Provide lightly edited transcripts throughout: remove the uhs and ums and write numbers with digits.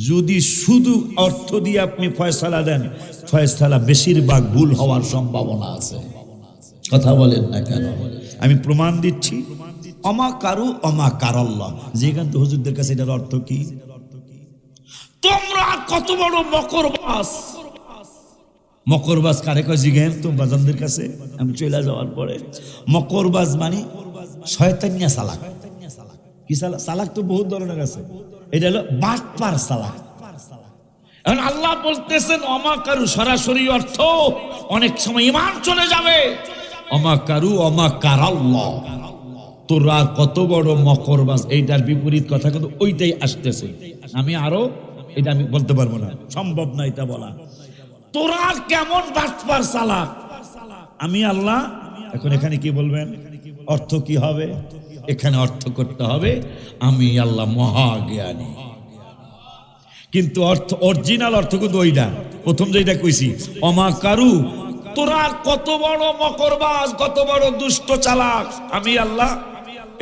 যদি শুধু অর্থ দিয়ে আপনি ফয়সালা দেন, ফয়সালা বেশিরভাগ ভুল হওয়ার সম্ভাবনা আছে। কথা বলেন না কেন? আমি প্রমাণ দিচ্ছি। অমাকারু অমাকারাল্লাহ, যেখান তো হুজুরদের কাছে এটার অর্থ কি? তোমরা কত বড় মকরবাজ। মকরবাজ কারে কয় জিজ্ঞেস তো বাজানদের কাছে আমি চলে যাওয়ার পরে। মকরবাজ মানে শয়তানিয়া চালাক। কি চালাক? চালাক তো বহুত ধরনের আছে, এটা হলো বাটপার চালাক। এখন আল্লাহ বলতেছেন অমাকারু, সরাসরি অর্থ অনেক সময় ঈমান চলে যাবে। অমাকারু অমাকারাল্লাহ, তোরা কত বড় মকরবাজ, এইটার বিপরীত কথা কিন্তু ওইটাই আসতেছে। আমি আরো এটা আমি বলতে পারবো না, সম্ভব না এটা বলা। তোরা কেমন বাটপার চালাক, আমি আল্লাহ। এখন এখানে কি বলবেন? অর্থ কি হবে? এখানে অর্থ করতে হবে আমি আল্লাহ মহাজ্ঞানী। কিন্তু অর্থ অরিজিনাল অর্থ কিন্তু ওইটা প্রথম যেটা কইছি, অমাকারু, তোরা কত বড় মকরবাজ, কত বড় দুষ্ট চালাক, আমি আল্লাহ।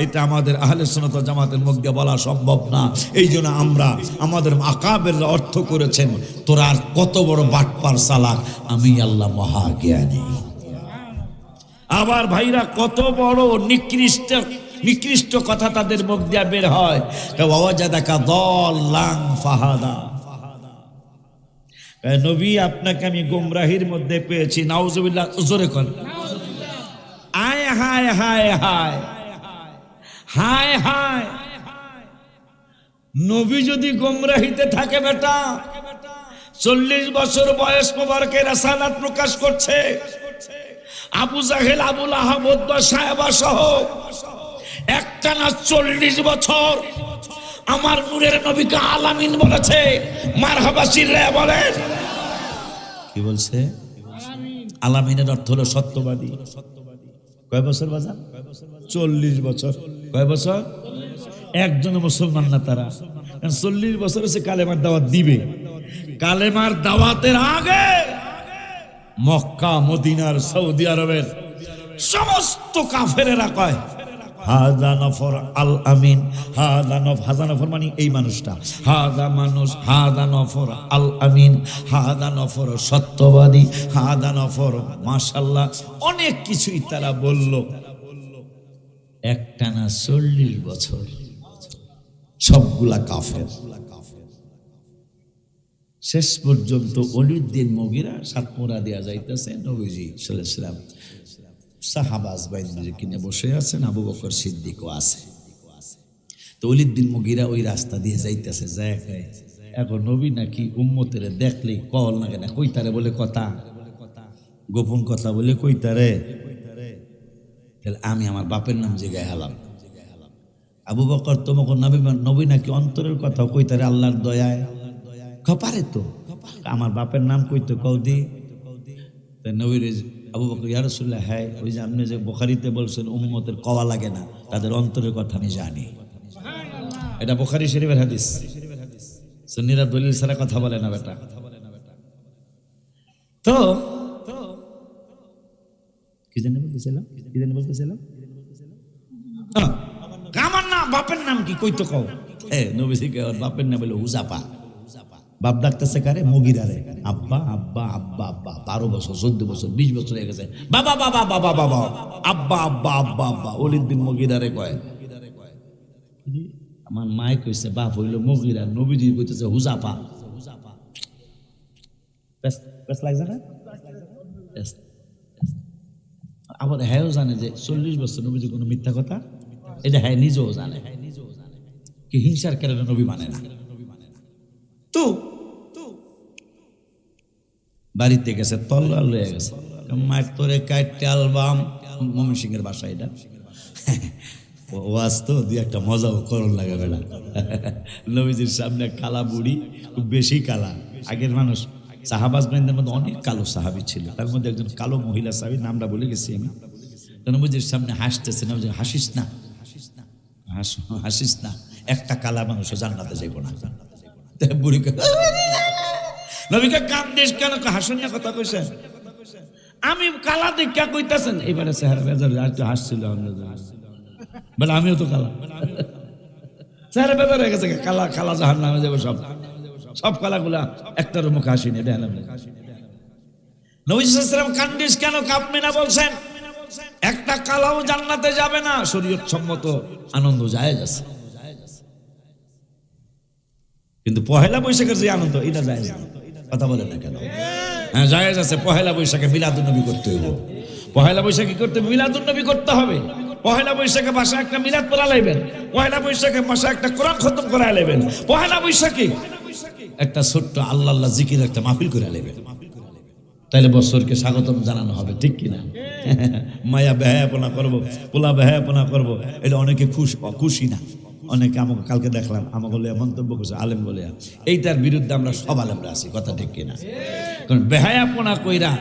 এটা আমাদের আহলে সুন্নাত ওয়াল জামাতের মুখ দিয়ে বলা সম্ভব না। এই জন্য আমরা আমাদের আকাবের অর্থ করেছেন তোরা কত বড় বাটপার চালাক, আমি আল্লাহ মহাজ্ঞানী। আবার ভাইরা কত বড় নিকৃষ্ট নিকৃষ্ট কথা তাদের মুখ দিয়ে বের হয়। ওয়াজাদাকা দাল্লান ফাহাদা, নবী আপনাকে আমি গুমরাহির মধ্যে পেয়েছি। নাউজুবিল্লাহ, জোরে কর। আয় হায় হায় হায় হায় হায়। নবী যদি গুমরাহিতে থাকে বেটা, 40 বছর বয়স মোবারকে রাসালাত প্রকাশ করছে। আবু জাহেল, আবুল আহাব, উতবা, সায়বা সহ একটানা 40 বছর আমার নূরের নবীকে আলামিন বলেছে। মারহাবা চিল্লা বলেন। কি বলছে? আলামিনের অর্থ হলো সত্যবাদী। কয় বছর বাজান? 40 বছর। কয় বছর? একজন মুসলমান না তারা। 40 বছর হচ্ছে কালেমার দাওয়াত দিবে। কালেমার দাওয়াতের আগে মক্কা, মদিনার, সৌদি আরবের সমস্ত কাফেরেরা কয় হাদা নফর আল আমিন। হাদা নফর মানে এই মানুষটা, হাদা মানুষ, হাদা নফর আল আমিন, হাদা নফর সত্যবাদী, হাদা নফর মাশাআল্লাহ, অনেক কিছুই তারা বলল। একটানা 40 বছর সবগুলা কাফের। শেষ পর্যন্ত ওলীদ মুগীরা সাতমোরা দেয়া যাইতেছে। নবীজি সাল্লাল্লাহু আলাইহি ওয়াসাল্লাম সাহাবাজ বাইনদের কিনে বসে আছেন, আবু বকর সিদ্দিকও আছে। তো ওলীদ মুগীরা ওই রাস্তা দিয়ে যাইতেছে। যায় এখন নবী নাকি উম্মতের দেখলেই কল না কেন কইতারে বলে কথা, গোপন কথা বলে কইতারে। তাহলে আমি আমার বাপের নাম জিগায় হালাম। আবু বকর তোমাকে নবী নাকি অন্তরের কথা কইতারে আল্লাহর দয়ায়। পারে তো আমার বাপের নাম কইতে কও দি। নবীর আবু বকর ইয়া রাসূলুল্লাহ, হ্যাঁ ওই যে আপনি যে বুখারীতে বলছেন উম্মতের কওয়া লাগে না, তাদের অন্তরের কথা আমি জানি। এটা বুখারী শরীফের হাদিস। সুন্নিরা দলিল ছাড়া কথা বলে না বেটা। তো কি জানি বলতেছিলাম আমার না বাপের নাম কি কইতে কও। নবীজি কে বাপের নাম বলে হুজাফা। বাপ ডাকতেছে কারে? মুগীরারে। আব্বা আব্বা আব্বা আব্বা। 12 বছর, 14 বছর, 20 বছর হয়ে গেছে। বাবা বাবা বাবা বাবা, আব্বা আব্বা আব্বা আব্বা। ওলীদ বিন মুগীরারে কয়। আমার মায় কইছে বাপ হইল মুগীরা, নবীজি কইতেছে হুজাফা। বেশ লাগছে না? আবার হ্যাঁও জানে যে 40 বছর নবীজি কোনো মিথ্যা কথা, এটা হ্যাঁ নিজেও জানে। কি হিংসার কারণে নবী মানে না। তো বাড়িতে গেছে, তল্লার লয়ে গেছে, মায়ের তোরে কাটতে আলবাম। মমিন সিংহের বাসা এটা। ওয়াজ তো দুই একটা মজাও করণ লাগে বেলা। নবীজির সামনে কালা বুড়ি, খুব বেশি কালা। আগের মানুষ সাহাবাজ বাহিনীর মধ্যে অনেক কালো সাহাবি ছিল, তার মধ্যে একজন কালো মহিলা সাহাবি, নামটা বলে গেছি আমি। নবীজির সামনে হাসতেছে। নবীজি হাসিস না, হাসিস না, একটা কালা মানুষও জান্নাতে যাইব না। বুড়িকে নবীকে কান দেশ কেন হাসেন না কথা কইছেন? আমি কালা দেখা কইতাছেন। এবারে চেহারা বেজার হাসছিল বলে আমিও তো কালা। চেহারা বেজার হয়ে গেছে, কালা কালা জাহান্নামে যাবো সব। সব কলাগুলা একটার মুখে আসেনি। নবী সাল্লাল্লাহু আলাইহি ওয়াসাল্লাম কান্দিস কেন, কাঁপবে না বলছেন? একটা কালাও জান্নাতে যাবে না, শরীয়ত সম্মত আনন্দ জায়েজ আছে, কিন্তু পহেলা বৈশাখের যে আনন্দ এটা জায়েজ না। কথা বলেন না কেন? হ্যাঁ জায়েজ আছে। পহেলা বৈশাখে মিলাদুন নবী করতে হইব। পহেলা বৈশাখে করতে মিলাদুন নবী করতে হবে। পহেলা বৈশাখে বাসায় একটা মিলাদ পড়া লাইবেন, পহেলা বৈশাখে বাসায় একটা কোরআন খতম করা লাইবেন, পহেলা বৈশাখে একটা ছোট্ট আল্লাহ আল্লাহ জিকির একটা মাহফিল করে লাইবেন। তাইলে বছরকে স্বাগতম জানানো হবে, ঠিক কিনা? মায়া বেহায়াপনা করবো, পোলা বেহায়াপনা করবো, এটা অনেকে খুশি না। অনেকে আমাকে কালকে দেখলাম আমাকে মন্তব্য করছে আলেম বলে, এইটার বিরুদ্ধে আমরা সব আলেমরা আছি, কথা ঠিক কিনা? কারণ বেহায়াপনা কইরা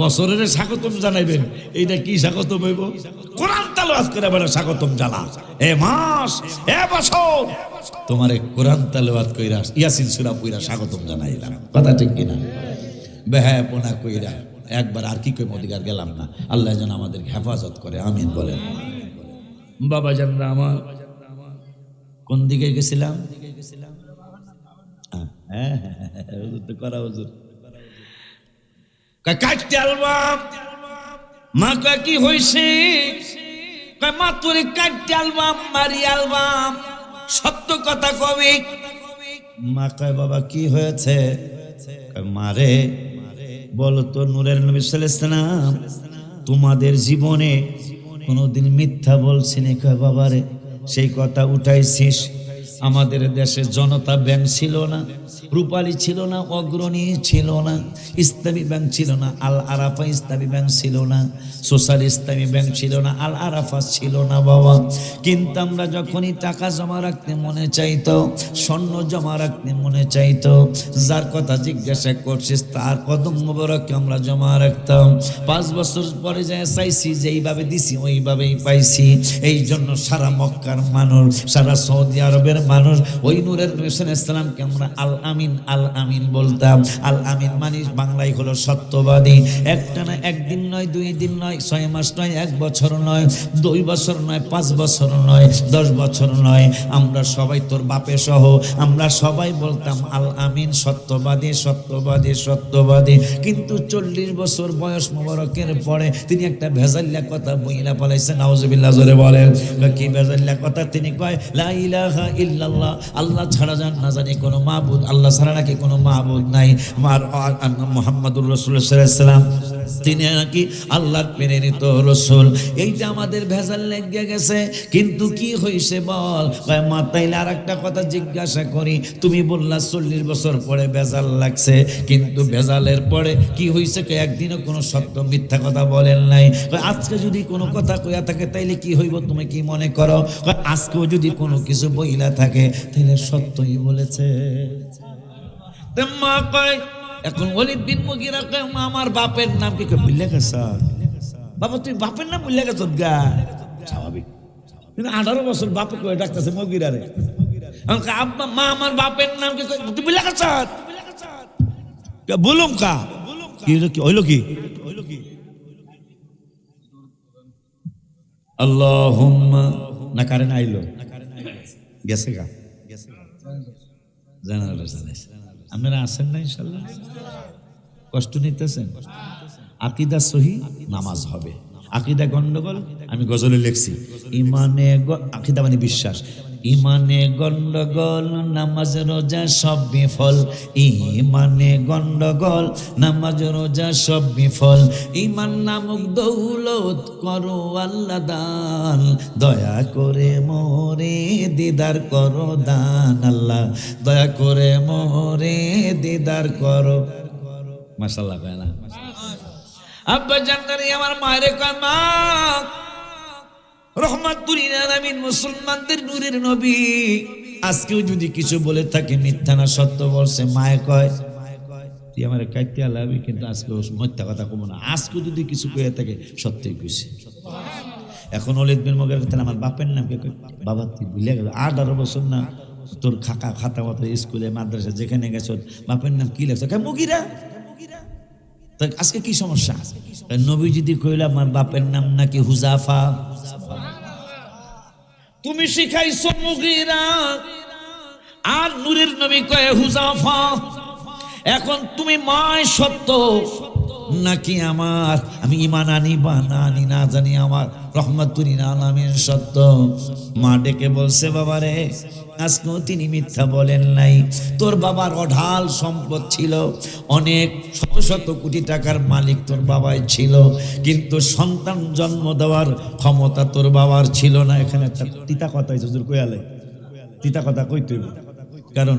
বছরের স্বাগতম জানাইবেন, এইটা কি স্বাগতম হইব? কোরআন তালাওয়াত করে বলে স্বাগতম জানা। এ মাস, এ বছর তোমারে কোরআন তালাওয়াত কইরা ইয়াসিন সূরা পড়া স্বাগতম জানাইলাম, কথা ঠিক কিনা? বেহায়াপনা কইরা একবার আর কি কই অধিকার গেলাম না। আল্লাহ যেন আমাদেরকে হেফাজত করে, আমিন বলেন। বাবা জানরা আমার কোন দিকে গেছিলাম? হ্যাঁ হুজুর তো করা হুজুর কাটতে আলবাম। মা কয় কি হইছে? কয় মা তোরে কাটতে আলবাম, মারি আলবাম, সত্য কথা কবি। মা কয় বাবা কি হয়েছে? মারে বলো তো নূরের নবী সাল্লাল্লাহু আলাইহি সাল্লাম তোমাদের জীবনে কোনোদিন মিথ্যা বলছিনি? কয় বাবারে সেই কথা উঠাইছিস। আমাদের দেশে জনতা ব্যাংক ছিল না, রূপালী ছিল না, অগ্রণী ছিল না, ইসলামী ব্যাংক ছিল না, আল আরাফা ইসলামী ব্যাংক ছিল না, সোশ্যাল ইসলামী ব্যাংক ছিল না, আল আরাফা ছিল না বাবা। কিন্তু আমরা যখনই টাকা জমা রাখতে মনে চাইতো, স্বর্ণ জমা রাখতে মনে চাইতো, যার কথা জিজ্ঞাসা করছিস তার কদম মোবারকে আমরা জমা রাখতাম। 5 বছর পরে যায় চাইছি, যেইভাবে দিছি ওইভাবেই পাইছি। এই জন্য সারা মক্কার মানুষ, সারা সৌদি আরবের মানুষ ওই নূরের নবী সাল্লাল্লাহু আলাইহি সাল্লামকে আমরা আল আমিন, আল আমিন বলতাম। আল আমিন মানে বাংলায় হলো সত্যবাদী। একটা না, একদিন নয়, 2 দিন নয়, 6 মাস নয়, 1 বছর নয়, 2 বছর নয়, 5 বছর নয়, 10 বছর নয়, আমরা সবাই তোর বাপে সহ আমরা সবাই বলতাম আল আমিন, সত্যবাদী, সত্যবাদী, সত্যবাদী। কিন্তু 40 বছর বয়স মোবারকের পরে তিনি একটা ভেজাল্লা কথা বইলা পালাইছেন। নাউজুবিল্লাহ, জোরে বলেন। কি ভেজাল্লা কথা? তিনি কয় লা ইলাহা ইল্লাল্লাহ, আল্লাহ ছাড়া না জানি কোনো মাবুদ, আল্লাহ ছাড়া নাকি কোনো মাবুদ নাই। আমার মুহাম্মাদুর রাসূলুল্লাহ সাল্লাল্লাহু আলাইহি ওয়াসাল্লাম তিনি নাকি আল্লাহর প্রেরিত রাসূল। এইটা আমাদের ভেজাল লেগে গেছে। কিন্তু কি হইছে বল? মা তাইলে আর একটা কথা জিজ্ঞাসা করি, তুমি বললা 40 বছর পরে ভেজাল লাগছে, কিন্তু ভেজালের পরে কি হইছে? একদিনও কোনো সত্য মিথ্যা কথা বলেন নাই। আজকে যদি কোনো কথা কইয়া থাকে তাইলে কি হইব তুমি কি মনে করো? আজকেও যদি কোনো কিছু বইলা থাকে তাহলে সত্যই বলেছে। মা কয় এখন ওয়ালিদ বিন মুগীরা কয় মা আমার বাপের নাম কি? কয় বুঝলে গেছ বাবা, তুই বাপের নাম বুঝলে গেছ গা? স্বাভাবিক। কিন্তু 18 বছর বাপে কয়ে ডাকতেছে মুগীরা রে। আব্বা মা আমার বাপের নাম কি? তুই বুঝলে গেছ? বলুম কা কি হইলো? কি আল্লাহুম্মা না কারেন্ট আইলো গেছে গা জানালা জানাইছে। আপনারা আছেন না ইনশাআল্লাহ? কষ্ট নিতেছেন? আকীদা সহি, নামাজ হবে। আকীদা গন্ডগোল, আমি গজলে লিখছি ইমানে আকীদা মানে বিশ্বাস। ইমানে গন্ডগোল, নামাজ রোজা সব বিফল। ইমানে গন্ডগোল, নামাজ রোজা সব বিফল। ইমান নামক দৌলত করো আল্লাহ দান, দয়া করে মোরে দিদার করো দান। আল্লাহ দয়া করে মোরে দিদার করো। মাশাআল্লাহ কয় না? আব্বা জানতারি আমার মায়ের কয় মা রহমাতুল আলামিন, মুসলমানদের নূরের নবী আজকেও যদি কিছু বলে থাকে মিথ্যা না সত্য বলছে। মায়ে কয় তুই আমার কাইতে আলাবি, কিন্তু আজকে মিথ্যা কথা কব না। আজকে যদি কিছু কয়ে থাকে সত্যই কইছে। এখন ওয়ালিদ বিন মুগীরা আমার বাপের নাম কি? বাবা তুই ভুলে গেল, 18 বছর না তোর খাতা মতো স্কুলে মাদ্রাসা যেখানে গেছ বাপের নাম কি লেখছ? মুগীরা। আজকে কি সমস্যা? নবী যদি কইলা আমার বাপের নাম নাকি হুজাফা, তুমি শিখাইছো মুগীরা, আর নূরের নবী কয়ে হুযাফা, এখন তুমি মায় সত্য নাকি আমার আমি ঈমান আনি বা না আনি না জানি আমার রহমাতুল আলামিন সত্য? মা ডেকে বলছে, বাবারে আজকেও তিনি মিথ্যা বলেন নাই। তোর বাবার অঢাল সম্পদ ছিল, অনেক শত শত কোটি টাকার মালিক তোর বাবাই ছিল, কিন্তু সন্তান জন্ম দেওয়ার ক্ষমতা তোর বাবার ছিল না। এখানে একটা তিতা কথা হয়েছে, হুজুর কইয়ালে তিতা কথা কইতে হইব, কারণ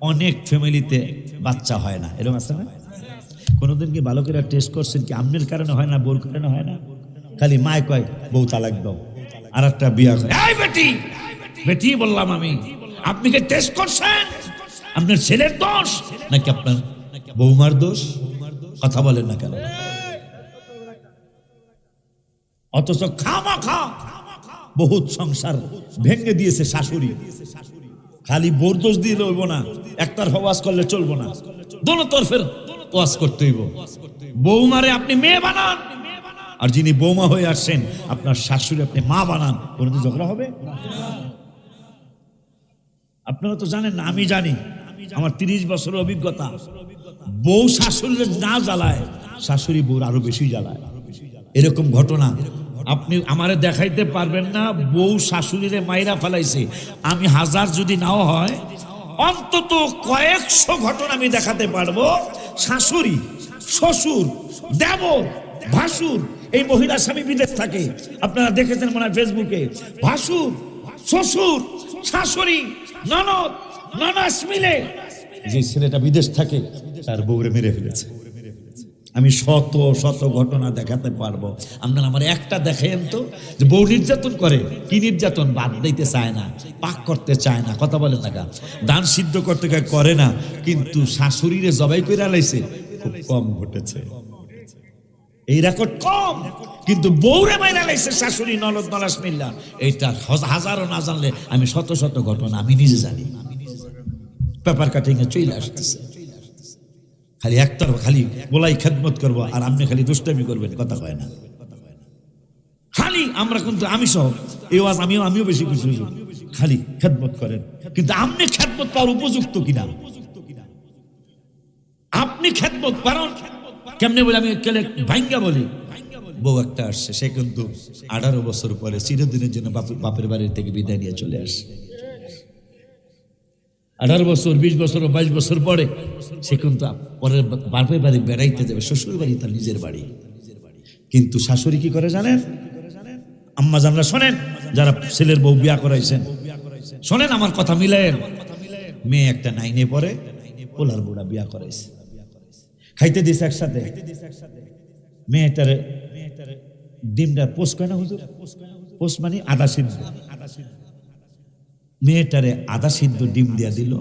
অনেক ফ্যামিলিতে বাচ্চা হয় না, এরকম আছে না? কোনোদিন কি ভালো করে টেস্ট করছেন কি আমনের কারণে হয় না, বউর কারণে হয় না? খালি মায় কয় বউ তালাক দাও, আর একটা বিয়া করে। এই বেটি, বেটি বললাম আমি, আপনি কি টেস্ট করছেন? আপনার ছেলের দোষ নাকি আপনার বৌমার দোষ? কথা বলেন না কেন? অথচ খামাখা বহুত সংসার ভেঙে দিয়েছে শাশুড়ি। খালি বোর দোষ দিলে হইব না, একটার ওয়াজ করলে চলবো না, দোনো তরফের ওয়াজ করতে হইব। বৌমারে আপনি মেয়ে বানান, আর যিনি বৌমা হয়ে আসছেন আপনার শাশুড়ি আপনি মা বানান, কোনোদিন ঝগড়া হবে? আপনারা তো জানেন না, আমি জানি, আমার 30 বছরের অভিজ্ঞতা। বউ শাশুড়ি না জ্বালায়, শাশুড়ি বউর আরো বেশি জ্বালায়। এরকম ঘটনা আপনি আমারে দেখাইতে পারবেন না। বউ শাশুড়িরে মাইরা ফেলাইছে, আমি হাজার যদি নাও হয় অন্তত কয়েকশো ঘটনা আমি দেখাতে পারবো। শাশুড়ি, শ্বশুর, দেবর, ভাসুর, এই মহিলা স্বামী বিদেশ থাকে, আপনারা দেখেছেন মনে হয় ফেসবুকে, ভাসুর, শ্বশুর, শাশুড়ি, ননদ, ননাস মিলে যে ছেলেটা বিদেশ থাকে তার বউরে মেরে ফেলেছে। আমি শত শত ঘটনা দেখাতে পারবো। আপনারা আমার একটা দেখেন তো, যে বউ নির্যাতন করে, কি নির্যাতন? বাদ দিতে চায় না, পাক করতে চায় না, কথা বলেন না, দান সিদ্ধ করতে করে না, কিন্তু শাশুড়িরে জবাই করে আলাইছে খুব কম ঘটেছে, এই রেকর্ড কম। কিন্তু বউরে মাইরা লাইছে শাশুড়ি, ননদ, নলাস মিল্লা, এইটা হাজারো না জানলে আমি শত শত ঘটনা আমি নিজে জানি। পেপার কাটিং এ চলে আসতেছে, খালি একটার খালি বলাই খেদমত করবো আর আপনি খালি দুষ্টামি করবেন, কথা কয় না। খালি আমরা কিন্তু আমি সহ এই ওয়াজ আমিও বেশি খুশি, খালি খেদমত করেন, কিন্তু আপনি খেদমত পাওয়ার উপযুক্ত কিনা? আপনি খেদমত পারেন কেমনে বলে আমি কেলে ভাঙ্গা বলি। বউ একটা আসছে, সে কিন্তু 18 বছর পরে চিরদিনের জন্য বাপের বাড়ির থেকে বিদায় নিয়ে চলে আসে। 18 বছর, 20 বছর, 22 বছর পরে সে কিন্তু পরের বাপের বাড়ি বেড়াইতে যাবে, শ্বশুর বাড়ি তার নিজের বাড়ি। কিন্তু শাশুড়ি কি করে জানেন? আম্মা জানরা শোনেন, যারা ছেলের বউ বিয়া করাইছেন শোনেন, আমার কথা মিলেন। মেয়ে একটা 9-এ পড়ে, পোলার বুড়া বিয়া করাইছে, খাইতে দিছে একসাথে। মেয়েটারে ডিমটা পোষ কয় না হুজুর, পোষ মানে আধা সিদ্ধ, মেয়েটারে আধা সিদ্ধ ডিম দিয়া দিল,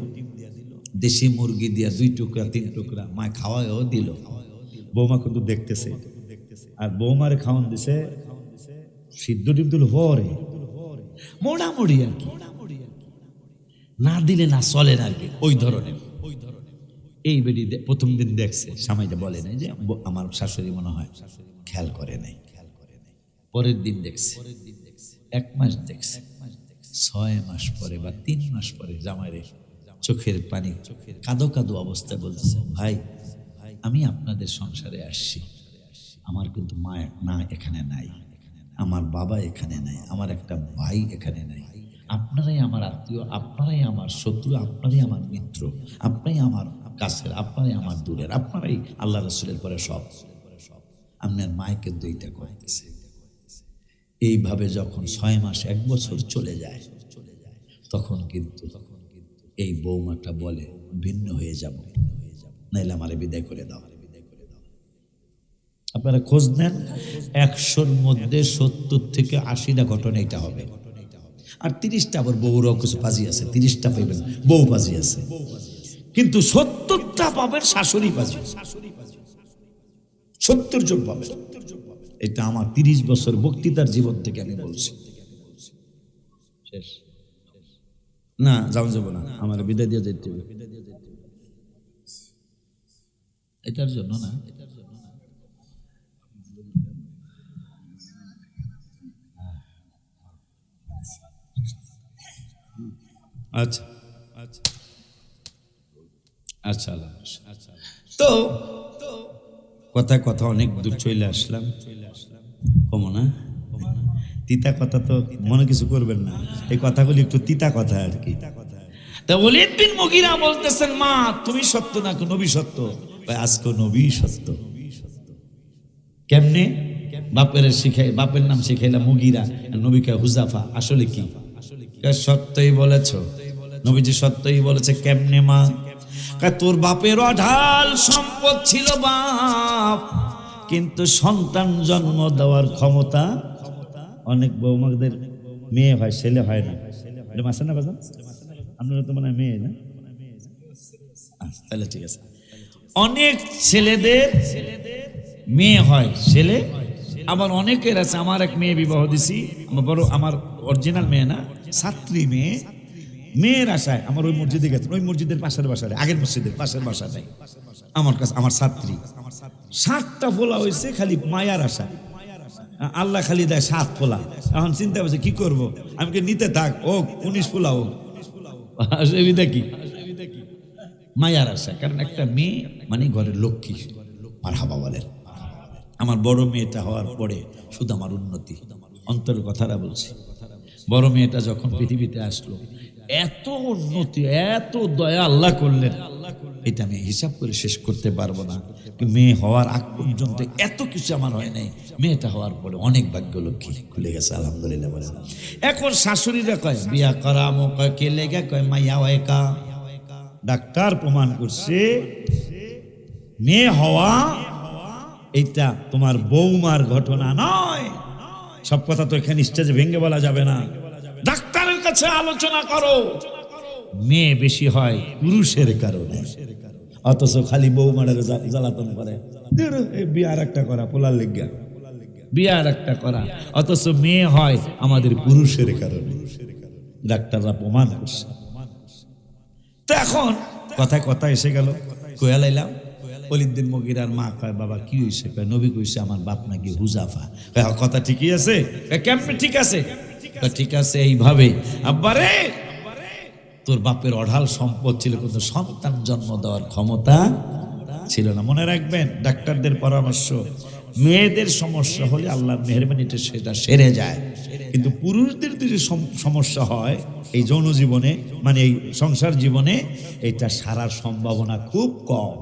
দেশি মুরগি দিয়া 2 টুকরা 3 টুকরা মায় খাওয়ায়ও দিল। বৌমা কিন্তু দেখতেছে, আর বৌমারে খাওয়ান দিছে সিদ্ধ ডিম দিল হরে মোটামুটি আর কি, না দিলে না চলে না আর কি, ওই ধরনের। এই বেটি প্রথম দিন দেখছে, স্বামীটা বলে নাই যে আমার শাশুড়ি মনে হয় খেয়াল করে নাই। পরের দিন দেখছে, 1 মাস দেখছে, 6 মাস পরে বা 3 মাস পরে জামাইরে চোখের পানি কাঁদো কাঁদো অবস্থায় বলতেছে, ভাই আমি আপনাদের সংসারে আসছি, আমার কিন্তু মা না এখানে নাই, আমার বাবা এখানে নাই, আমার একটা ভাই এখানে নাই, আপনারাই আমার আত্মীয়, আপনারাই আমার শত্রু, আপনারাই আমার মিত্র, আপনারাই আমার কাছের, আপনারাই আমার দূরের, আপনারাই আল্লাহ রাসূলের পরে সব। আপনার মায় কিন্তু এইটা করতেছে। এইভাবে যখন 6 মাস 1 বছর চলে যায়, তখন কিন্তু এই বৌমাটা বলে ভিন্ন হয়ে যাব, নাইলে আমারে বিদায় করে দাও। আপনারা খোঁজ নেন, 100-র মধ্যে 70 থেকে 80টা ঘটনা এটা হবে। আর 30টা আবার বউরাও কিছু পাজি আছে, 30টা পাইবেন বউ পাজি আছে, কিন্তু 70টা পাবেন শাশুড়ি পাজি, 70 জন পাবেন। এটা আমার 30 বছর বক্তৃতার জীবন থেকে আমি বলছি। শেষ না, যাব না, আমার বিদায় দিয়ে যেতে হবে এটার জন্য না। আচ্ছা আচ্ছা। আচ্ছা আল্লাহ। তো কথা অনেক দূর চলে আসলাম, কমো না তিতা কথা, তো মনে কিছু করবেন না, এই কথাগুলি একটু তিতা কথা আর কি। তা ওলীদ বিন মুগীরা বলতেছেন, মা তুমি সত্য না নবী সত্য? আজকে নবী সত্য। কেমনে? বাপের নাম শিখাইলা মুগীরা, নবীকে হুজাফা। আসলে কি? সত্যই বলেছ নবীজি, সত্যই বলেছে। কেমনে মা? তোর বাপের অঢাল সম্পদ ছিল বাপ, কিন্তু সন্তান জন্ম দেওয়ার ক্ষমতা, অনেক বৌমাদের মেয়ে হয় ছেলে হয় না, আছে না বাজান? আপনারা তো মনে হয় মেয়ে না? তাহলে ঠিক আছে। অনেক ছেলেদের মেয়ে হয় ছেলে, আবার অনেকের আছে। আমার এক মেয়ে বিবাহ দিছি, আমার অরিজিনাল মেয়ে না, ছাত্রী মেয়ে। মেয়ের আশায় আমার ওই মসজিদে গেছে, ওই মসজিদের পাশের বাসায়, আগের মসজিদের পাশের বাসায় আমার কাছে আমার ছাত্রী 7টা ফোলা হয়েছে, খালি মায়ার আশা। আল্লাহ খালি দেয় 7 ফোলা। এখন চিন্তা করছে কি করব, আমি কি নিতে থাক, ও 19 ফোলা হোক, দেখি মায়ার আশা। কারণ একটা মেয়ে মানে ঘরের লক্ষ্মী। মারহাবা বলেন। আমার বড় মেয়েটা হওয়ার পরে শুধু আমার উন্নতি, অন্তরের কথাটা বলছি। বড় মেয়েটা যখন পৃথিবীতে আসলো, এত উন্নতি, এত দয়া আল্লাহ করলেন, এটা আমি হিসাব করে শেষ করতে পারবো না। মেয়ে হওয়ার আগ পর্যন্ত এত কিছু আমার হয় নাই, মেয়েটা হওয়ার পরে অনেক ভাগ্য লক্ষ্মী খুলে গেছে, আলহামদুলিল্লাহ বলে। এখন শাশুড়িরা কয় বিয়া করা কয় কে লেগে, কয় মাইয়া ওয়েকা। ডাক্তার প্রমাণ করছে মেয়ে হওয়া এটা তোমার বৌমার ঘটনা নয়। সব কথা তো এখানে স্টেজে ভেঙে বলা যাবে না, ডাক্তারের কাছে আলোচনা করো। মেয়ে বেশি হয় পুরুষের কারণে, অথচ খালি বৌমার জ্বালাতন করে, বিয়ার একটা করা পোলার লেগা, বিয়ার একটা করা, অথচ মেয়ে হয় আমাদের পুরুষের কারণে। ডাক্তাররা প্রমাণ করছে। তো এখন কথা এসে গেল, কয়া লাইলাম। ওলীদ বিন মুগীরার মা কয়, বাবা কি হয়েছে? কয় নবী কইছে আমার বাপ নাকি হুজাফা। কথা ঠিকই আছে? কেমনে ঠিক আছে? ঠিক আছে এইভাবে, আব্বারে তোর বাপের অঢাল সম্পদ ছিল, কিন্তু সন্তান জন্ম দেওয়ার ক্ষমতা ছিল না। মনে রাখবেন ডাক্তারদের পরামর্শ, মেয়েদের সমস্যা হলে আল্লাহর মেহেরবানিতে সেটা সেরে যায়, কিন্তু পুরুষদের যদি সমস্যা হয় এই যৌন জীবনে, মানে এই সংসার জীবনে, এটা সারার সম্ভাবনা খুব কম।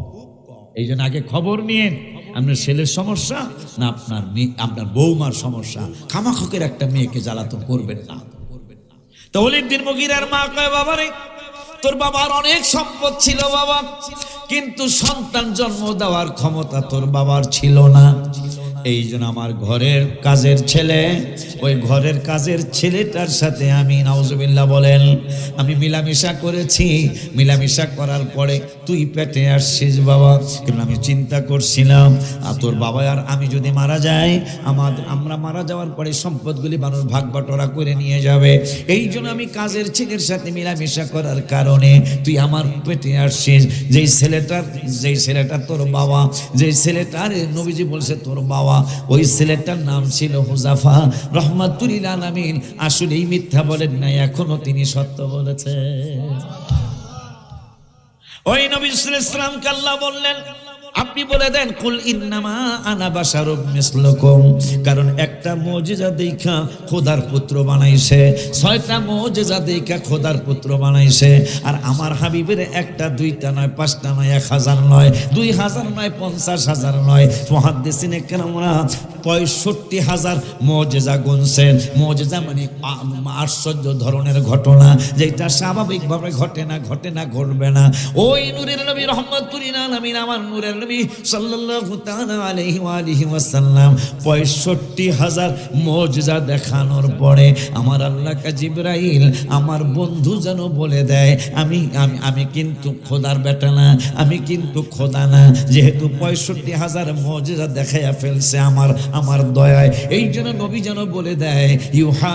এই জন্য আগে খবর নিয়েন, আপনার ছেলের সমস্যা না আপনার বৌমার সমস্যা। খামাখকের একটা মেয়েকে জ্বালাতন করবেন না। তো ওলীদ বিন মুগীরার মা কয়, বাবারে তোর বাবার অনেক সম্পদ ছিল বাবা, কিন্তু সন্তান জন্ম দেওয়ার ক্ষমতা তোর বাবার ছিল না। এই জন্য আমার ঘরের কাজের ছেলে, ওই ঘরের কাজের ছেলেটার সাথে আমি, নাউজুবিল্লাহ বলেন, আমি মিলামিশা করেছি। মিলামিশা করার পরে তুই পেটে আসছিস বাবা। কিন্তু আমি চিন্তা করছিলাম তোর বাবা আর আমি যদি মারা যাই, আমরা মারা যাওয়ার পরে সম্পদগুলি মানুষ ভাগ বাটোয়ারা করে নিয়ে যাবে। এই জন্য আমি কাজের ছেলের সাথে মিলামিশা করার কারণে তুই আমার পেটে আসছিস। যেই ছেলেটা তোর বাবা, যেই ছেলেটার নবীজি বলছে তোর বাবা, ওই ছেলেটার নাম ছিল হুজাফা রাহমাতুল লিল আলামিন। আসলেই মিথ্যা বলেন নাই, এখনো তিনি সত্য বলেছে। ওই নবী সাল্লাল্লাহু আলাইহি ওয়াসাল্লামকে আল্লাহ বললেন, আপনি বলে দেন কুল ইন্নামা আনা বাশারুম মিসলুকুম। কারণ একটা মুজিজা দেখা খোদার পুত্র বানাইছে, 6টা মুজিজা দেখা খোদার পুত্র বানাইছে। আর আমার হাবিবের একটা, 2টা নয়, 5টা নয়, 1000 নয়, 2000 নয়, 50,000 নয়। মুহাদ্দিসিনে কেরামরা 65,000 মুজিজা গুনছেন। মুজিজা মানে আশ্চর্য ধরনের ঘটনা, যেটা স্বাভাবিকভাবে ঘটে না, ঘটবে না। ওই নূরের নবী রাহমাতুল লিল আলামিন, আমার নূরের নবী সাল্লাল্লাহু তাআলা আলাইহি ওয়া আলিহি ওয়াসাল্লাম 65,000 মুজিজা দেখানোর পরে আমার আল্লাহ কা জিবরাইল, আমার বন্ধু যেন বলে দেয়, আমি কিন্তু খোদার বেটা না, আমি কিন্তু খোদা না। যেহেতু 65,000 মুজিজা দেখাইয়া ফেলছে আমার আমার দয়ায়। এই জন্য নবী যেন বলে দেয় ইউহা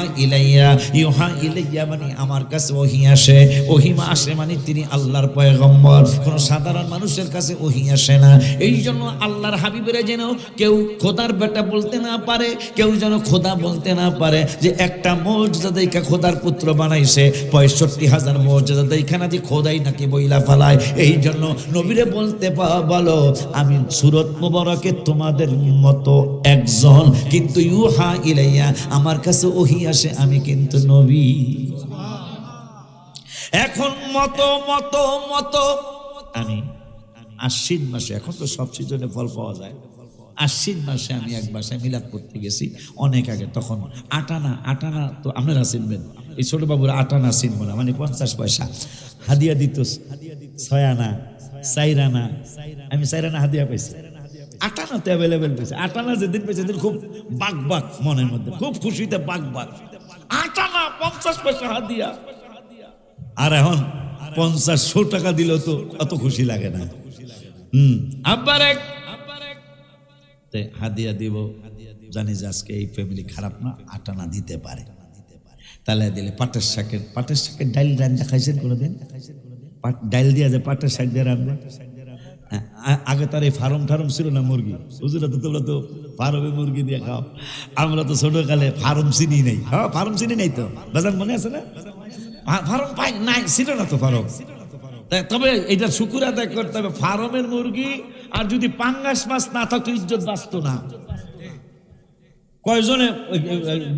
ইলাইয়া মানে আমার কাছে ওহী আসে। ওহী আসে মানে তিনি আল্লাহর পয়গম্বর, কোনো সাধারণ মানুষের কাছে ওহী আসে না। এই জন্য আল্লাহর হাবিবেরা যেন কেউ খোদার বেটা বলতে না পারে, কেউ যেন খোদা বলতে না পারে যে একটা মর্যাদা দেখা খোদার পুত্র বানাইছে, 65,000 মর্যাদা দেখা না যে খোদাই নাকি বইলা ফালায়। এই জন্য নবীরে বলতে বলো আমি সূরত মুবারকে তোমাদের মতো একজন, কিন্তু ইউহা ইলাইয়া আমার কাছে ওহী আসে, আমি কিন্তু নবী। এখন মতো আমি আশ্বিন মাসে, এখন তো সব সিজনে ফল পাওয়া যায়, আশ্বিন মাসে আমি এক বাসায় মিলাদ করতে গেছি অনেক আগে। তখন আটানা তো আপনারা চিনবেন, এই ছোট বাবুরা আটানা চিনবো না, মানে 50 পয়সা হাদিয়া দিত, 6 আনা 4 আনা, আমি 4 আনা হাদিয়া পাইছি। আটানা তো অ্যাভেলেবেল পেয়েছে। আটানা যেদিন পেয়েছে সেদিন খুব বাক মনের মধ্যে, খুব খুশিতে বাক আটানা 50 পয়সা হাদিয়া। আর এখন 50-100 টাকা দিলেও তো অত খুশি লাগে না। আব্বার এক হাদিয়া দিব, জানি যে আজকে এই ফ্যামিলি খারাপ না, আটানা দিতে পারে, তাহলে দিলে পাটের শাকের ডাইল রান্না খাইছেন কোনোদিন? ডাইল দিয়া যে পাটের শাক দিয়ে রান্না, আগে তার এই ফার্ম ছিল না মুরগি, বুঝলো তো, তোমরা তো ফার্মে মুরগি দিয়ে খাও, আমরা তো ছোটকালে ফার্ম চিনি নেই। হ্যাঁ ফার্ম চিনি নেই তো, বাজার মনে আছে না? ফার্ম পাই নাই, ছিল না তো ফার্ম। তবে এটা শুকুর আদায় করতে হবে, ফার্মের মুরগি আর যদি পাঙ্গাস মাছ না থাকতো ইজ্জত বাঁচতো না। কয়জনে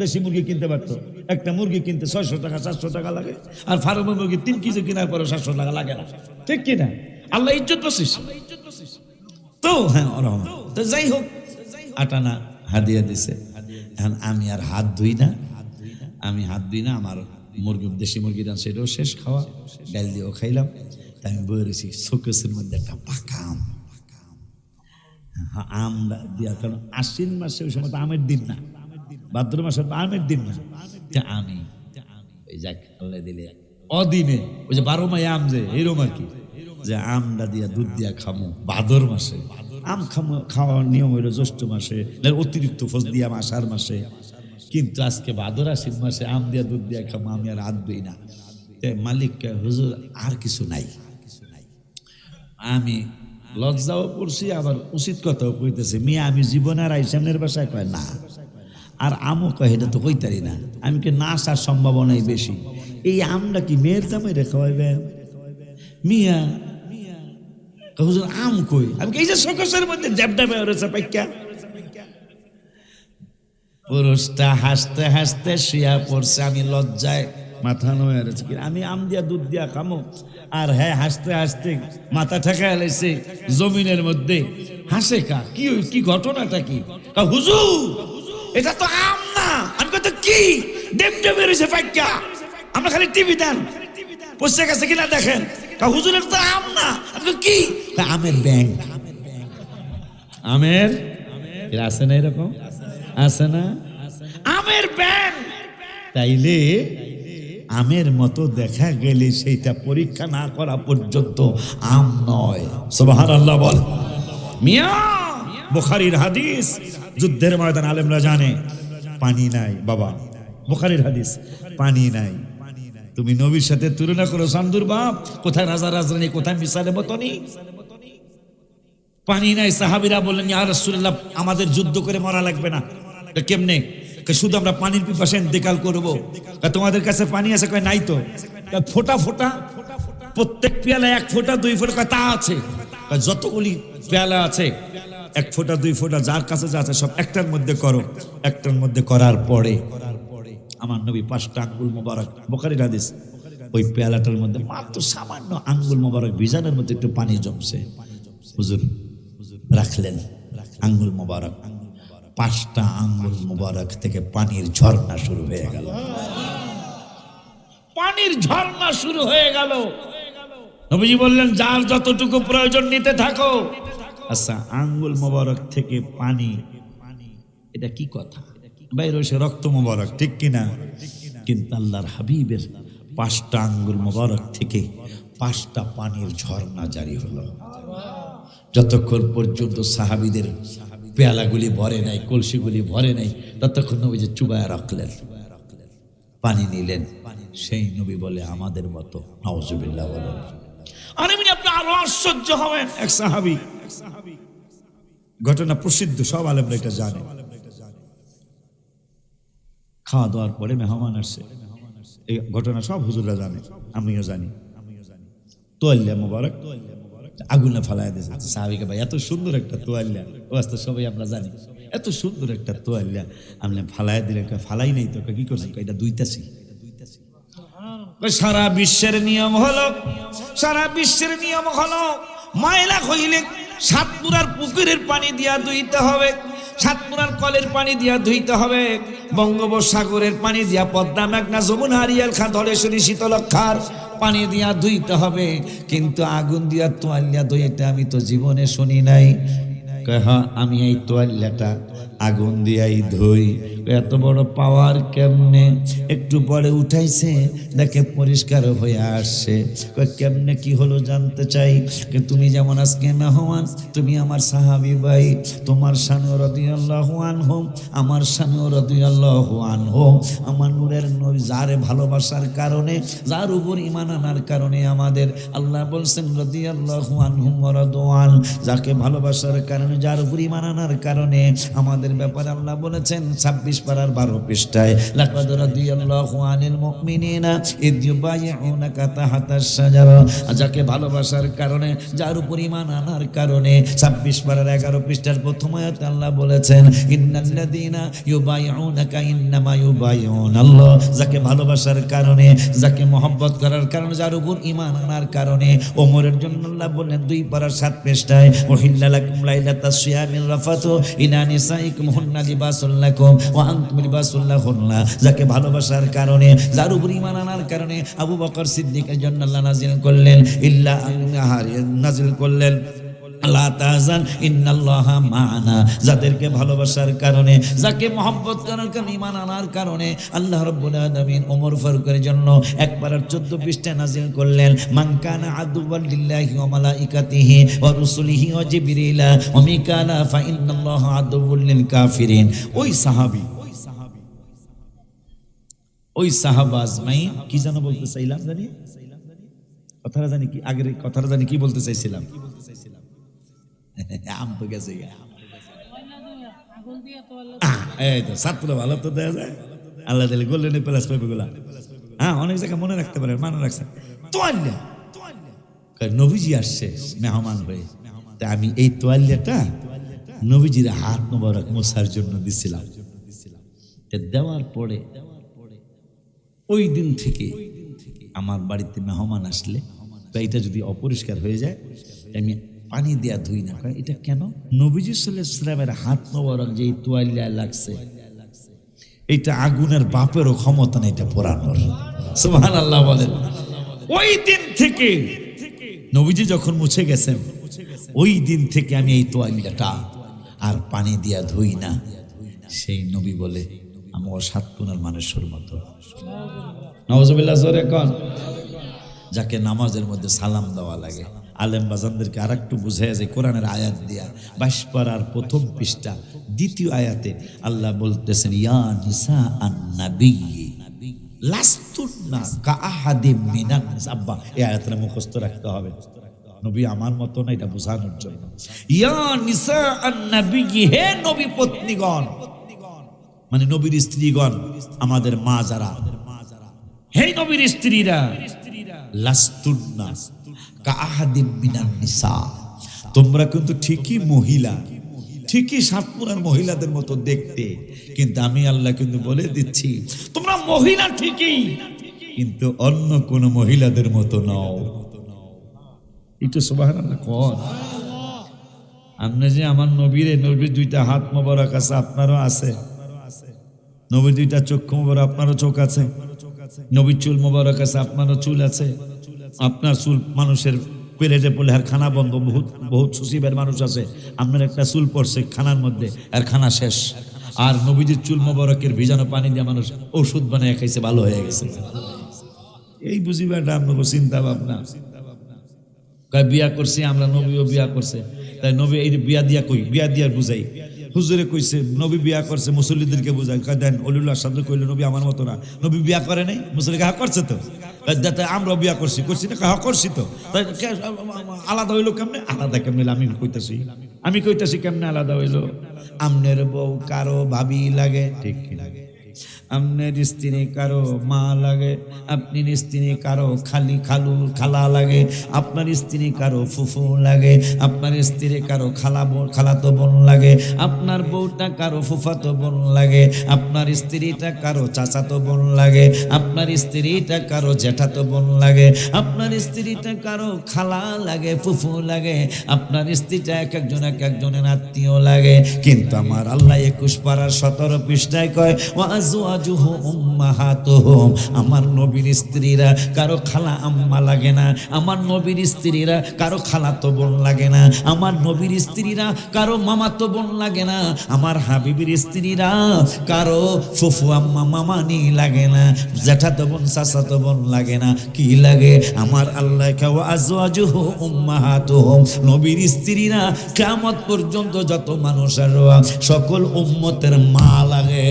দেশি মুরগি কিনতে পারতো? একটা মুরগি কিনতে 600 টাকা 400 টাকা লাগে, আর ফার্মের মুরগি 3 কেজি কেনার পরে 700 টাকা লাগে না, ঠিক কিনা? আল্লাহ ইজ্জত বাঁচিস তো। হ্যাঁ তো যাই হোক, আটানা হাদিয়া দিছে। এখন আমি আর হাত ধুই না, আমার মুরগি, দেশি মুরগি রান সেটাও শেষ খাওয়া, ডাল দিয়েও খাইলাম। তাই আমি বয়ে রয়েছি, শোকেসের মধ্যে একটা পাকা আম দিয়া, কারণ আশ্বিন মাসে ওই সময় তো আমের দিন না, ভাদ্র মাসে তো আমের দিন না। আমি ওই যাক আল্লাহ দিলে অদিনে ওই যে 12 মাই আম, যে এরকম আর কি, যে আমটা দিয়া দুধ দিয়া খামো ভাদর মাসে। আম খাওয়ার নিয়ম হইল জ্যৈষ্ঠ মাসে, অতিরিক্ত ফজ দিয়া আষাঢ় মাসে, কিন্তু আজকে ভাদর আশ্বিন মাসে আম দিয়া দুধ দিয়া খামো, আমি আর হাত দিই না। মালিক হুজুর আর কিছু নাই। আমি লজ্জাও করছি, আবার উচিত কথাও কইতেছে, মিয়া আমি জীবনে আর আইসানের বাসায় কয় না, আর আমও কয় এটা তো কইতারি না। আমি কে না আসার সম্ভাবনাই বেশি। এই আমটা কি মেয়ের জামাই রেখা হইবে? মিয়া হুজুর আম কই? আমি এই যে শোকেসের মধ্যে জ্যাবডা বেরোছে পাইকা। পুরুষটা হাসতে হাসতে শুয়া পড়ছে, আমি লজ্জায় মাথা নয় রয়েছে, আমি আম দিয়া দুধ দিয়া খামো, আর হ্যাঁ হাসতে হাসতে মাথা ঠেকায় লাইছে জমিনের মধ্যে। হাসে কা? কি ঘটনাটা কি? হুজুর এটা তো আম না। আমি কত কি ডেমডে বেরিয়েছে পাইকা, আমরা খালি টিভি দেন পৌঁছে গেছে কিনা দেখেন। হুজুর এটা তো আম না। আমি কি? আমের ব্যাং, আমের আছে না, এরকম আছে না আমের ব্যাং। তাইলে আমের মতো দেখা গেলে সেইটা পরীক্ষা না করা পর্যন্ত আম নয়। সুবহানাল্লাহ বল। মিয়া বুখারীর হাদিস, যুদ্ধের ময়দান আলেমরা জানে পানি নাই বাবা, বুখারীর হাদিস, পানি নাই। তুমি নবীর সাথে তুলনা করো সান্দুর বাপ, কোথায় রাজা রাজরানী, কোথায় মিসালে মতনি, পানি নাই। সাহাবীরা বললেন ইয়া রাসূলুল্লাহ আমাদের যুদ্ধ করে মরা লাগবে না। কেমনে? শুধু আমরা পানির পিপাসা ইন্তেকাল করবো। তোমাদের কাছে পানি আছে? কয় নাই তো। ফোঁটা ফোঁটা প্রত্যেক পেয়ালায় 1 ফোঁটা 2 ফোঁটা তা আছে। যতগুলি পেয়ালা আছে 1 ফোঁটা 2 ফোঁটা যার কাছে যা আছে সব একটার মধ্যে করো। একটার মধ্যে করার পরে আমার নবী 5টা আঙ্গুল মোবারক, বুখারীর হাদিস, ওই পেয়ালাটার মধ্যে মাত্র সামান্য আঙ্গুল মোবারক ভিজানোর মধ্যে একটু পানি জমছে। হুজুর রাখলেন আঙ্গুল মোবারক, 5টা আঙ্গুল মোবারক থেকে পানির ঝর্ণা শুরু হয়ে গেল। পানির ঝর্ণা শুরু হয়ে গেল। নবীজি বললেন যার যতটুকু প্রয়োজন নিতে থাকো। আচ্ছা আঙ্গুল মোবারক থেকে পানি, এটা কি কথা? বাইরে সে রক্ত মোবারক, ঠিক কিনা? কিন্তু আল্লাহর হাবিবের 5টা আঙ্গুল মোবারক থেকে 5টা পানির ঝর্ণা জারি হলো। যতক্ষণ পর্যন্ত সাহাবীদের পেয়ালাগুলি ভরে নাই, কলসিগুলি ভরে নাই, ততক্ষণ নবী যে চুবায়া রাখলেন, পানি নিলেন। সেই নবী বলে আমাদের মতো, নাউজুবিল্লাহ বলেন। আর এমনি আপনি আরো আশ্চর্য হবেন, এক সাহাবী, ঘটনা প্রসিদ্ধ, সব আলেমরা এটা জানে। খাওয়া দাওয়ার পরে মেহমান আসছে, এই ঘটনা সব হুজুররা জানে, আমিও জানি। তোয়াল্লা মোবারক আগুনে ফালাই দিয়েছে সাহাবীকে, ভাই এত সুন্দর একটা তোয়াল্লা, ও আস্তে সবাই আমরা জানি, এত সুন্দর একটা তোয়াল্লা আমি ফালাই দিলে, ফালাই নেই তো, কি করছেন, এটা দুইতাছি। সারা বিশ্বের নিয়ম হলো, সারা বিশ্বের নিয়ম হলো ময়লা হইলে সাতপুরার পুকুরের পানি দিয়া ধুইতে হবে, সাতপুরার কলের পানি দিয়া ধুইতে হবে, বঙ্গোপসাগরের পানি দিয়া, পদ্মা, মেঘনা, যমুনা, আরিয়াল খাঁ, ধলেশ্বরী, শীতলক্ষার পানি দিয়া ধুইতে হবে। কিন্তু আগুন দিয়া তোয়াল্লা ধুইতে আমি তো জীবনে শুনি নাই। হ্যাঁ, আমি এই তোয়াল্লাটা আগুন দিয়াই ধুই। এত বড় পাওয়ার কেমনে? একটু পরে উঠাইছে, দেখে পরিষ্কার হয়ে আসছে। কেমনে কি হলো জানতে চাই। তুমি যেমন আজকে মেহমান, তুমি আমার সাহাবী ভাই, তোমার শানে রাদিয়াল্লাহু আনহু, আমার শানে রাদিয়াল্লাহু আনহু। আমার নূরের নবী যারে ভালোবাসার কারণে, যার উপর ঈমান আনার কারণে আমাদের আল্লাহ বলছেন রাদিয়াল্লাহু আনহু ওয়া রাদওয়ান, যাকে ভালোবাসার কারণে, যার উপর ঈমান আনার কারণে আমাদের ব্যাপারে আল্লাহ বলেছেন 26 পারার 12 পৃষ্ঠায়, লাকাদ রাদিয়াল্লাহু আনিল মুমিনিনা ইয ইউবাইউনাকা তাহতাশ শাজারা। যাকে ভালোবাসার কারণে, যার উপর ঈমান আনার কারণে 26 পারার 11 পৃষ্ঠার প্রথম আয়াতে আল্লাহ বলেছেন ইন্নাল্লাযীনা ইউবাইউনাকা ইন্নামা ইউবাইউনাল্লাহ। যাকে ভালোবাসার কারণে, যাকে মহব্বত করার কারণে, যার উপর ঈমান আনার কারণে ওমরের জন্য আল্লাহ বললেন 2 পারার 7 পৃষ্ঠায় ওহিল্লা লাকুম লাইলাতাস সিয়ামির রাফাতু ইলা নিসাইকুম হুন্না লিবাসুল লাকুম ওয়া আনতুম লিবাসুল লাহুন্না। যাকে ভালোবাসার কারণে, যার উপর ঈমান আনার কারণে আবু বকর সিদ্দিকের জন্য আল্লাহ নাজিল করলেন ইল্লা নাজিল করলেন লা তাহজান ইন্নাল্লাহা মা'ানা। যাদেরকে ভালোবাসার কারণে, যাকে মহব্বত করার কারণে, ঈমান আনার কারণে আল্লাহ রাব্বুল আলামিন ওমর ফারুকের জন্য 1 পারার 14 পৃষ্ঠায় নাজিল করলেন মান কানা আদুওয়াল লিল্লাহি ওয়া মালাইকাতিহি ওয়া রুসুলিহি ওয়া জিবরিলা ওয়া মিকালা ফা ইন্নাল্লাহা আদুওয়াল লিল কাফিরিন। ওই সাহাবা আজমাইন কি জানো বলতে চাইলাম, জানি কথাটা জানি কি, আগের কথাটা জানি কি বলতে চাইছিলাম, আম তো গেছে, এই তো সাতপুরা ভালো তো দেয়া যায়, আল্লাহ দিলে গোল্ডেন প্লাস পাইবে গুলা। হ্যাঁ, অনেক জায়গায় মনে রাখতে পারেন, মনে রাখছেন। তোয়াল্লা, নবীজি আসছে মেহমান হয়ে, তা আমি এই তোয়াল্লাটা নবীজির হাত মোবারক মোছার জন্য দিছিলাম। দেওয়ার পরে ওই দিন থেকে আমার বাড়িতে মেহমান আসলে এটা যদি অপরিষ্কার হয়ে যায়, আমি পানি দেয়া ধুই না। এটা কেন? নবীজি সাল্লাল্লাহু আলাইহি ওয়াসাল্লামের হাত মোবারক যে তোয়াল্লা লাগছে, এটা আগুনের বাপেরও ক্ষমতা নেই এটা পোড়ানোর। সুবহানাল্লাহ বলেন। ওই দিন থেকে নবীজি যখন মুছে গেছেন, ওই দিন থেকে আমি এই তোয়াল্লাটা আর পানি দিয়া ধুই না। সেই নবী বলে আমি অসাতপুনার মানুষের মতো। নাউজুবিল্লাহ জোরে কোন। যাকে নামাজের মধ্যে সালাম দেওয়া লাগে, আলেম বাজানদেরকে আর একটু বুঝাই যায় কোরআনের আয়াত দিয়া 22 পারার 1ম পৃষ্ঠা 2য় আয়াতে আল্লাহ বলতেছেন ইয়া নিসা আন-নবী লাস্তুন্না কাআহাদিম মিনান নিসা। আব্বা, এই আয়াতটা মুখস্থ রাখতে হবে, নবী আমার মতো না, এটা বোঝানোর জন্য। ইয়া নিসা আন-নবী, হে নবী পত্নীগণ, মানে নবীর স্ত্রীগণ, আমাদের মা যারা, হে নবীর স্ত্রীরা, লাস্তুন্না কাআহাদিম মিনান নিসা, তোমরা কিন্তু ঠিকই মহিলা, ঠিকই সাতপুরার মহিলাদের মতো দেখতে, কিন্তু আমি আল্লাহ কিন্তু বলে দিচ্ছি তোমরা মহিলা ঠিকই, কিন্তু অন্য কোন মহিলাদের মতো নও। একটু সুবহানাল্লাহ কোন। আপনি যে আমার নবীর 2টা হাত মোবারক আছে, আপনারও আছে। নবীর 2টা চক্ষু মোবারক, আপনারও চোখ আছে। নবীর চুল মোবারক আছে, আপনারও চুল আছে। আপনার চুল মানুষের পেলেটে পড়লে আর খানা বন্ধ, বহুত সুসিবের মানুষ আছে, আপনার একটা চুল পড়ছে খানার মধ্যে আর খানা শেষ। আর নবীজির চুল মোবারকের ভিজানো পানি দিয়ে মানুষ ওষুধ বানিয়ে খাইছে, ভালো হয়ে গেছে। এই বুঝিবাটা আপনার চিন্তা ভাবনা। বিয়া করছি আমরা, নবীও বিয়া করছে, তাই নবী এই বিয়া দিয়া কই, বিয়া দিয়া বুঝাই। হুজুরে কইছে নবী বিয়া করছে, মুসল্লিদেরকে বোঝায়, দেন অলিউল্লাহ সাহেব কইলে নবী আমার মতো না, নবী বিয়া করে নাই, মুসল্লি কাহা করছে তো, আমরা বিয়া করছি না, কাহা করছি তো, আলাদা হইলো কেমনে? আলাদা কেমনে? আমি কইতাছি কেমনে আলাদা হইলো? আমনের বউ কারো ভাবি লাগে, ঠিক কি লাগে? আপনার স্ত্রী কারো মা লাগে, আপনার স্ত্রী কারো খালা লাগে, আপনার স্ত্রী কারো ফুফু লাগে, আপনার স্ত্রী কারো খালাতো বোন লাগে, আপনার বউটা কারো ফুফাতো বোন লাগে, আপনার স্ত্রীটা কারো চাচাতো বোন লাগে, আপনার স্ত্রীটা কারো জ্যাঠাতো বোন লাগে, আপনার স্ত্রীটা কারো খালা লাগে, ফুফু লাগে, আপনার স্ত্রীটা এক একজনের আত্মীয় লাগে। কিন্তু আমার আল্লাহ 21 পারার 17 পৃষ্ঠায় কয়, আমার নবীর স্ত্রীরা কারো খালা আম্মা লাগে না, আমার নবীর স্ত্রীরা কারো খালাতো বোন লাগে না, আমার নবীর স্ত্রীরা কারো মামাতো বোন লাগে না, আমার হাবিবের স্ত্রীরা কারো ফুফু আম্মা মামানি লাগে না, জ্যাঠাতো বোন চাচাতো বোন লাগে না। কি লাগে? আমার আল্লাহ কেউ আজওয়াজুহু উম্মাহাতুহুম, নবীর স্ত্রীরা কিয়ামত পর্যন্ত যত মানুষ আর সকল উম্মতের মা লাগে।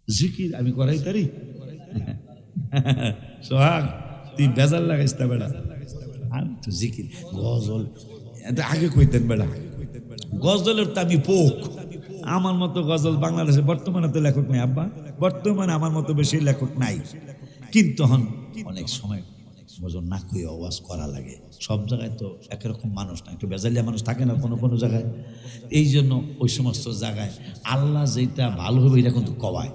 জিকির আমি করাই তারি সোহাগ, তুই বেজাল লাগাইস তা বেড়া, আমি তো জিকির গজল আগে কইতেন বেড়া, গজলের তো আমি পোক, আমার মতো গজল বাংলাদেশে বর্তমানে তো লেখক নাই আব্বা, বর্তমানে আমার মতো বেশি লেখক নাই, কিন্তু অনেক সময় গজল না কই আওয়াজ করা লাগে। সব জায়গায় তো একরকম মানুষ না, একটু বেজালিয়া মানুষ থাকে না কোনো জায়গায়। এই জন্য ওই সমস্ত জায়গায় আল্লাহ যেটা ভালো হবে এটা কিন্তু কওয়ায়।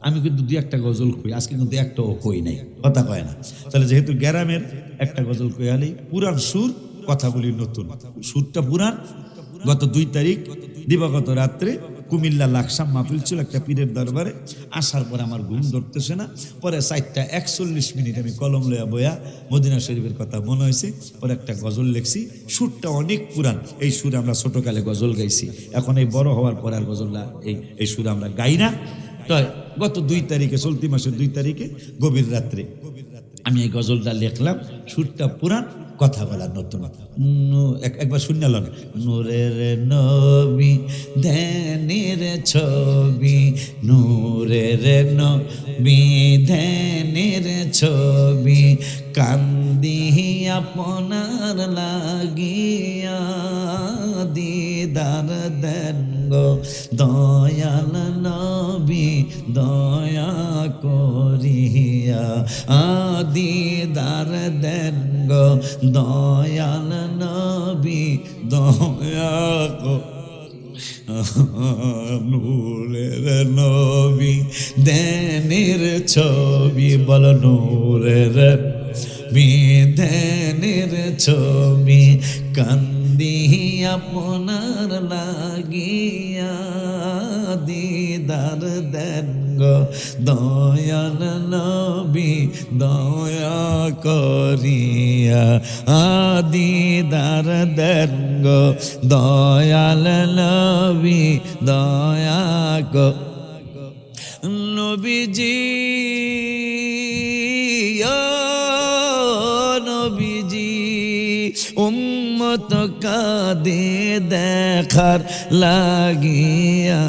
আমি কিন্তু 2-1টা গজল কই, আজকে কিন্তু একটাও কই নাই, কথা কয় না। তাহলে যেহেতু গ্রামের একটা গজল কই আলি, পুরান সুর, কথাগুলি নতুন, সুরটা পুরান। গত 2 তারিখ দিবাগত রাত্রে কুমিল্লা লাকসাম মাহফিল ছিল একটা পীরের দরবারে। আসার পরে আমার ঘুম ধরতেছে না, পরে 4:41 আমি কলম লইয়া বইয়া মদিনা শরীফের কথা মনে হয়েছে, পরে একটা গজল লিখছি। সুরটা অনেক পুরান, এই সুরে আমরা ছোটকালে গজল গাইছি, এখন এই বড় হওয়ার পরে আর গজলটা এই সুরে আমরা গাই না। তো গত 2 তারিখে, চলতি মাসের 2 তারিখে গভীর রাত্রে আমি এই গজলটা লিখলাম। সুরটা পুরান, কথা বলা নতুন। একবার শুনলাম, নূরের নবী ধ্যানের ছবি, নূরের নবী ধ্যানের ছবি, কান্দি আপনার লাগিয়া, দিদার দেন গো দয়াল নবী দয়া করিয়া, দিদার দেন গো দয়াল নবী দয়া নূরের নবী ধ্যানের ছবি, বল নূরের ধ্যানের ছবি, কান্দি আপনার লাগিয়া, দিদার দেন গো দয়াল নবী দয়া করিয়া, দিদার দেন গো দয়াল নবী দয়া নবীজি, নবীজি উম্মত কাঁদে দেখার লাগিয়া,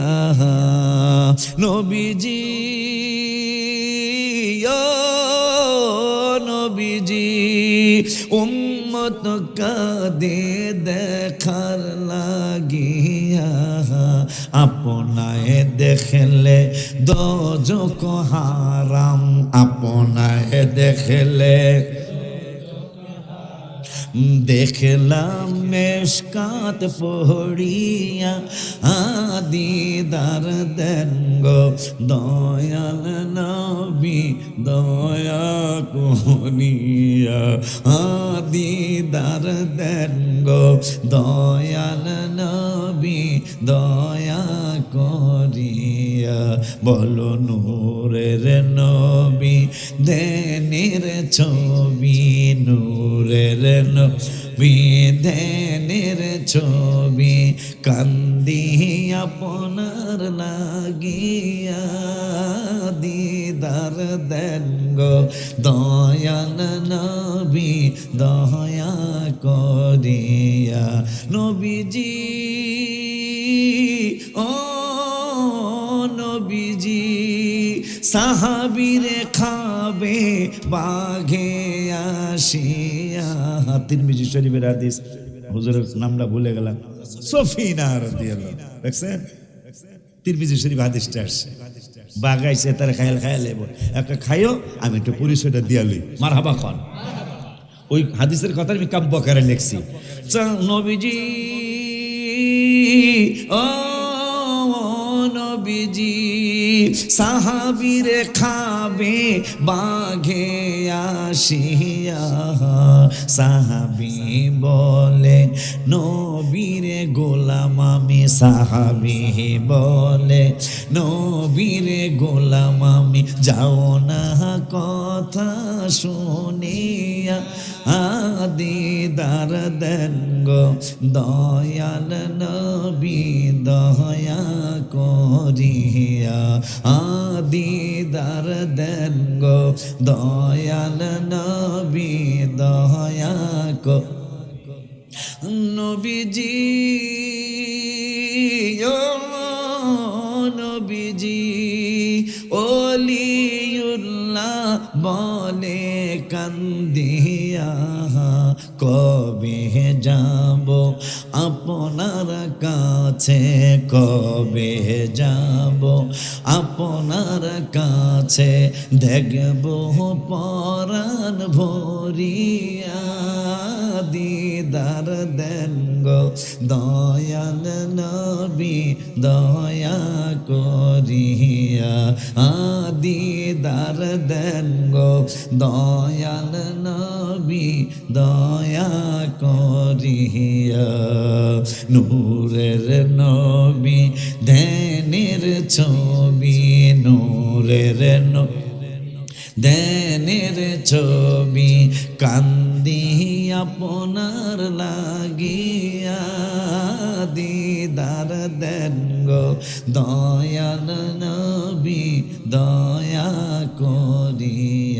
নবীজি নবীজি উম্মত কাঁদে দেখার লাগিয়া, আপনায় দেখলে দোজখ হারাম, আপনায় দেখলে দেখলাম মেশকাত পড়িয়া, দিদার দেন গো দয়াল নবী দয়া করিয়া, দিদার দেন গো দয়াল নবী দয়া করিয়া, বলো নূরের নবী ধ্যানের ছবি, নূরের ধ্যানের ছবি, কান্দি আপনার লাগিয়া, দিদার দিদার দেন গো দয়াল নবী দয়া করিয়া নবীজি ও নবীজি সাহাবীরে খাবে বাঘে আসিয়া তিরমিজি শরীফের হাদিস হুজুরের নামটা ভুলে গেলাম সফিনা রাদিয়াল্লাহু দেখছেন তিরমিজি শরীফ হাদিসটা আসছে বাগাইছে তার খায়াল একটা খাইও আমি একটু পরিচয়টা দিয়া লই মারহাবা খান ওই হাদিসের কথা আমি কাব্য আকারে লিখছি নবীজি ও নবীজি সাহাবীরে খাবে বাঘে আসিয়া সাহাবী বলে নবীরে গোলাম আমি সাহাবী বলে নবীরে গোলাম আমি যাও না কথা শুনিয়া দিদার দেন গো দয়াল নবী দয়া করিয়া দিদার দেন গো দয়াল নবী দয়া নবীজি ও নবীজি ওলিউল্লাহ বলে কান্দিয়া কবে যাব আপনার কাছে কবে যাব আপনার কাছে দেখব পরাণ ভরিয়া দিদার দেন গো দয়াল নবী দয়া করিয়া দিদার দেন গো দয়াল নবী দয়া করিয়া নূরের নবী ধ্যানের ছবি নূরের ধ্যানের ছবি কান্দি আপনার লাগিয়া দিদার দেন গো দয়াল নবী দয়া করিয়া